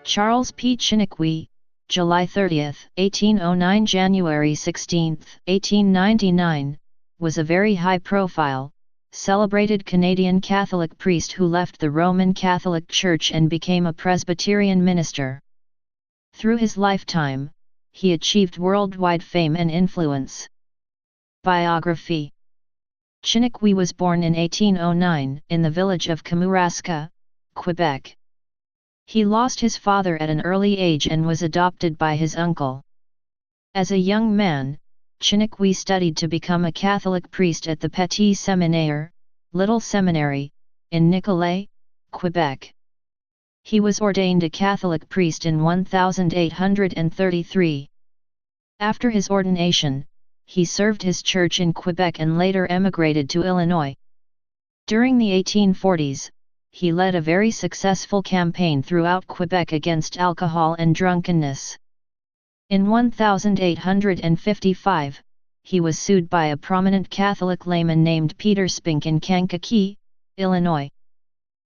Charles P. Chiniquy, July 30, 1809 – January 16, 1899, was a very high-profile, celebrated Canadian Catholic priest who left the Roman Catholic Church and became a Presbyterian minister. Through his lifetime, he achieved worldwide fame and influence. Biography. Chiniquy was born in 1809 in the village of Kamouraska, Quebec. He lost his father at an early age and was adopted by his uncle. As a young man, Chiniquy studied to become a Catholic priest at the Petit Séminaire, Little Seminary, in Nicolet, Quebec. He was ordained a Catholic priest in 1833. After his ordination, he served his church in Quebec and later emigrated to Illinois. During the 1840s, he led a very successful campaign throughout Quebec against alcohol and drunkenness. In 1855, he was sued by a prominent Catholic layman named Peter Spink in Kankakee, Illinois.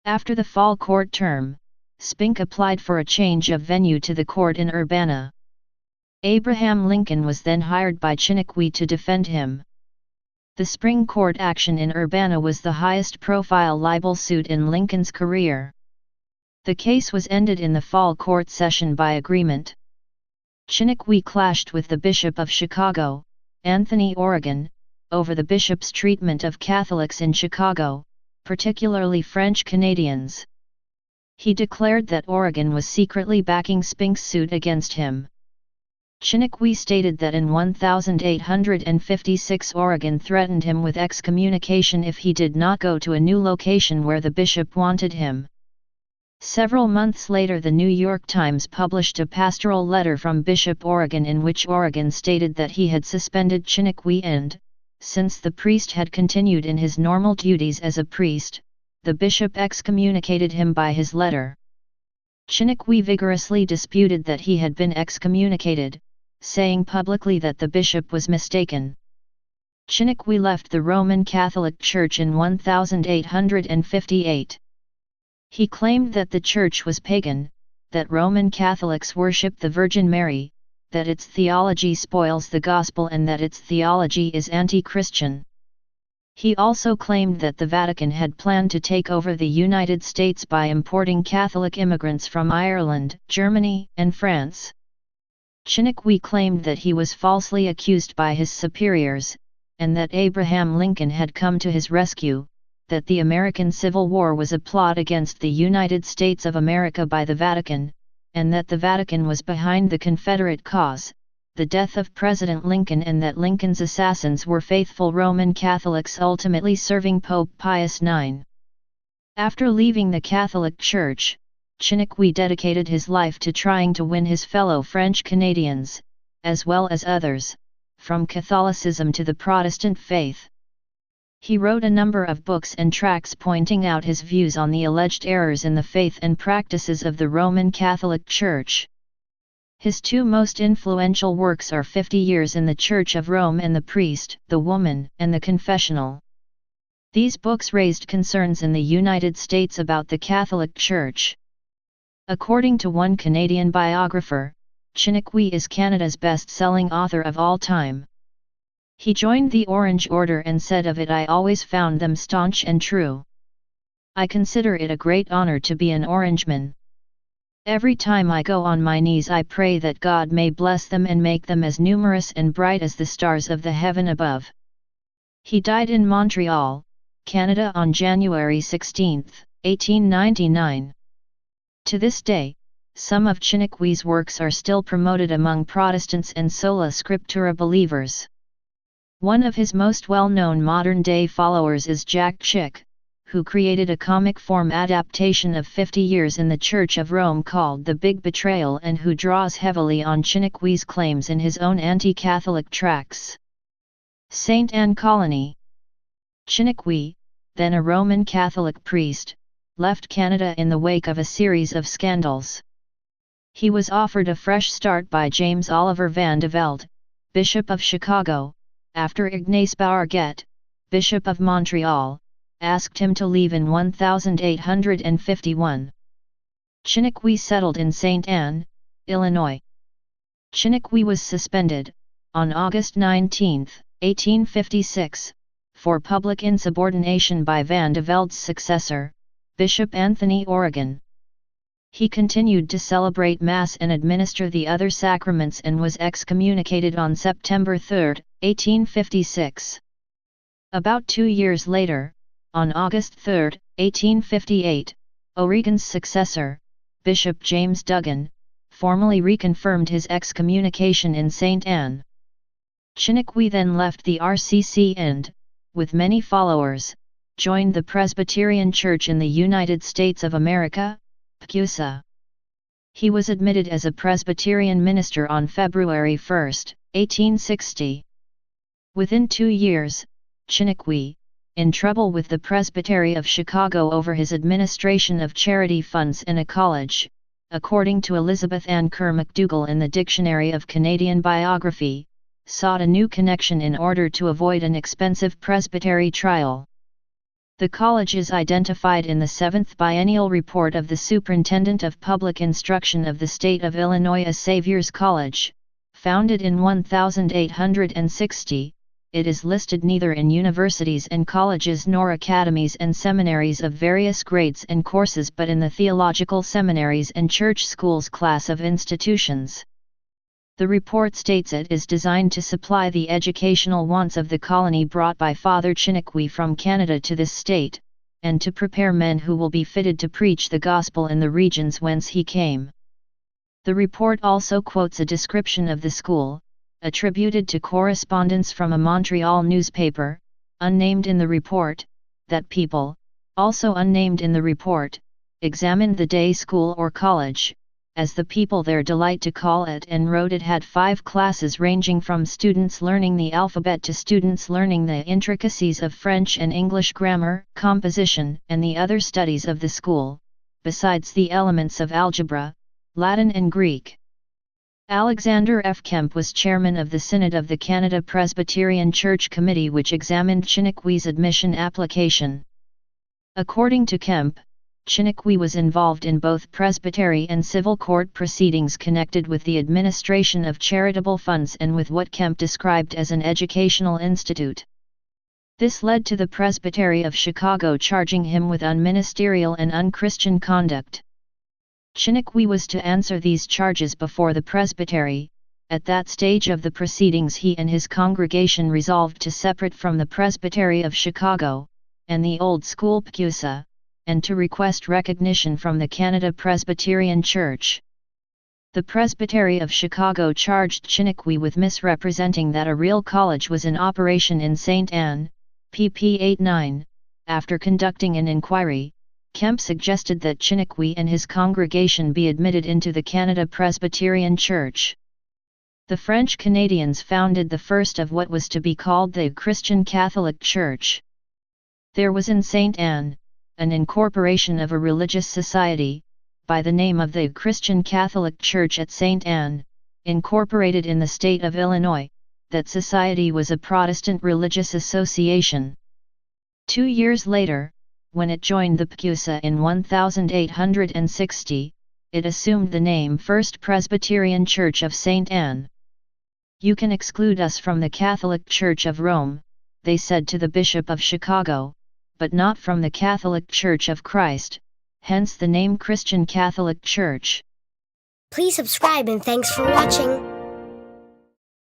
After the fall court term, Spink applied for a change of venue to the court in Urbana. Abraham Lincoln was then hired by Chiniquy to defend him. The spring court action in Urbana was the highest-profile libel suit in Lincoln's career. The case was ended in the fall court session by agreement. Chiniquy clashed with the Bishop of Chicago, Anthony Oregon, over the bishop's treatment of Catholics in Chicago, particularly French Canadians. He declared that Oregon was secretly backing Spink's suit against him. Chiniquy stated that in 1856 Oregon threatened him with excommunication if he did not go to a new location where the bishop wanted him. Several months later, the New York Times published a pastoral letter from Bishop Oregon in which Oregon stated that he had suspended Chiniquy and, since the priest had continued in his normal duties as a priest, the bishop excommunicated him by his letter. Chiniquy vigorously disputed that he had been excommunicated, saying publicly that the bishop was mistaken. Chiniquy left the Roman Catholic Church in 1858. He claimed that the Church was pagan, that Roman Catholics worship the Virgin Mary, that its theology spoils the gospel and that its theology is anti-Christian. He also claimed that the Vatican had planned to take over the United States by importing Catholic immigrants from Ireland, Germany, and France. Chiniquy claimed that he was falsely accused by his superiors, and that Abraham Lincoln had come to his rescue, that the American Civil War was a plot against the United States of America by the Vatican, and that the Vatican was behind the Confederate cause, the death of President Lincoln, and that Lincoln's assassins were faithful Roman Catholics ultimately serving Pope Pius IX. After leaving the Catholic Church, Chiniquy dedicated his life to trying to win his fellow French Canadians, as well as others, from Catholicism to the Protestant faith. He wrote a number of books and tracts pointing out his views on the alleged errors in the faith and practices of the Roman Catholic Church. His two most influential works are 50 Years in the Church of Rome and The Priest, the Woman, and the Confessional. These books raised concerns in the United States about the Catholic Church. According to one Canadian biographer, Chiniquy is Canada's best-selling author of all time. He joined the Orange Order and said of it, "I always found them staunch and true. I consider it a great honor to be an Orangeman. Every time I go on my knees I pray that God may bless them and make them as numerous and bright as the stars of the heaven above." He died in Montreal, Canada on January 16, 1899. To this day, some of Chiniquy's works are still promoted among Protestants and sola scriptura believers. One of his most well-known modern-day followers is Jack Chick, who created a comic form adaptation of 50 Years in the Church of Rome called The Big Betrayal, and who draws heavily on Chiniquy's claims in his own anti-Catholic tracts. Saint Anne Colony. Chiniquy, then a Roman Catholic priest, left Canada in the wake of a series of scandals. He was offered a fresh start by James Oliver Van de Velde, Bishop of Chicago, after Ignace Bourget, Bishop of Montreal, asked him to leave in 1851. Chiniquy settled in St. Anne, Illinois. Chiniquy was suspended, on August 19, 1856, for public insubordination by Van de Velde's successor, Bishop Anthony Origen. He continued to celebrate Mass and administer the other sacraments and was excommunicated on September 3, 1856. About 2 years later, on August 3, 1858, Origen's successor, Bishop James Duggan, formally reconfirmed his excommunication in St. Anne. Chiniquy then left the RCC and, with many followers, joined the Presbyterian Church in the United States of America, PseudoScience. He was admitted as a Presbyterian minister on February 1, 1860. Within 2 years, Chiniquy, in trouble with the Presbytery of Chicago over his administration of charity funds and a college, according to Elizabeth Ann Kerr McDougall in the Dictionary of Canadian Biography, sought a new connection in order to avoid an expensive presbytery trial. The college is identified in the 7th Biennial Report of the Superintendent of Public Instruction of the State of Illinois as Saviour's College, founded in 1860. It is listed neither in universities and colleges nor academies and seminaries of various grades and courses but in the theological seminaries and church schools class of institutions. The report states it is designed to supply the educational wants of the colony brought by Father Chiniquy from Canada to this state, and to prepare men who will be fitted to preach the gospel in the regions whence he came. The report also quotes a description of the school, attributed to correspondence from a Montreal newspaper, unnamed in the report, that people, also unnamed in the report, examined the day school or college, as the people there delight to call it, and wrote it had 5 classes ranging from students learning the alphabet to students learning the intricacies of French and English grammar, composition, and the other studies of the school, besides the elements of algebra, Latin and Greek. Alexander F. Kemp was chairman of the Synod of the Canada Presbyterian Church Committee which examined Chiniquy's admission application. According to Kemp, Chiniquy was involved in both presbytery and civil court proceedings connected with the administration of charitable funds and with what Kemp described as an educational institute. This led to the Presbytery of Chicago charging him with unministerial and unchristian conduct. Chiniquy was to answer these charges before the Presbytery. At that stage of the proceedings he and his congregation resolved to separate from the Presbytery of Chicago, and the old school PseudoScience, and to request recognition from the Canada Presbyterian Church. The Presbytery of Chicago charged Chiniquy with misrepresenting that a real college was in operation in St. Anne, pp. 8-9. After conducting an inquiry, Kemp suggested that Chiniquy and his congregation be admitted into the Canada Presbyterian Church. The French Canadians founded the first of what was to be called the Christian Catholic Church. There was in St. Anne, an incorporation of a religious society, by the name of the Christian Catholic Church at St. Anne, incorporated in the state of Illinois. That society was a Protestant religious association. 2 years later, when it joined the PseudoScience in 1860, it assumed the name First Presbyterian Church of St. Anne. "You can exclude us from the Catholic Church of Rome," they said to the Bishop of Chicago, "but not from the Catholic Church of Christ," hence the name Christian Catholic Church. Please subscribe and thanks for watching.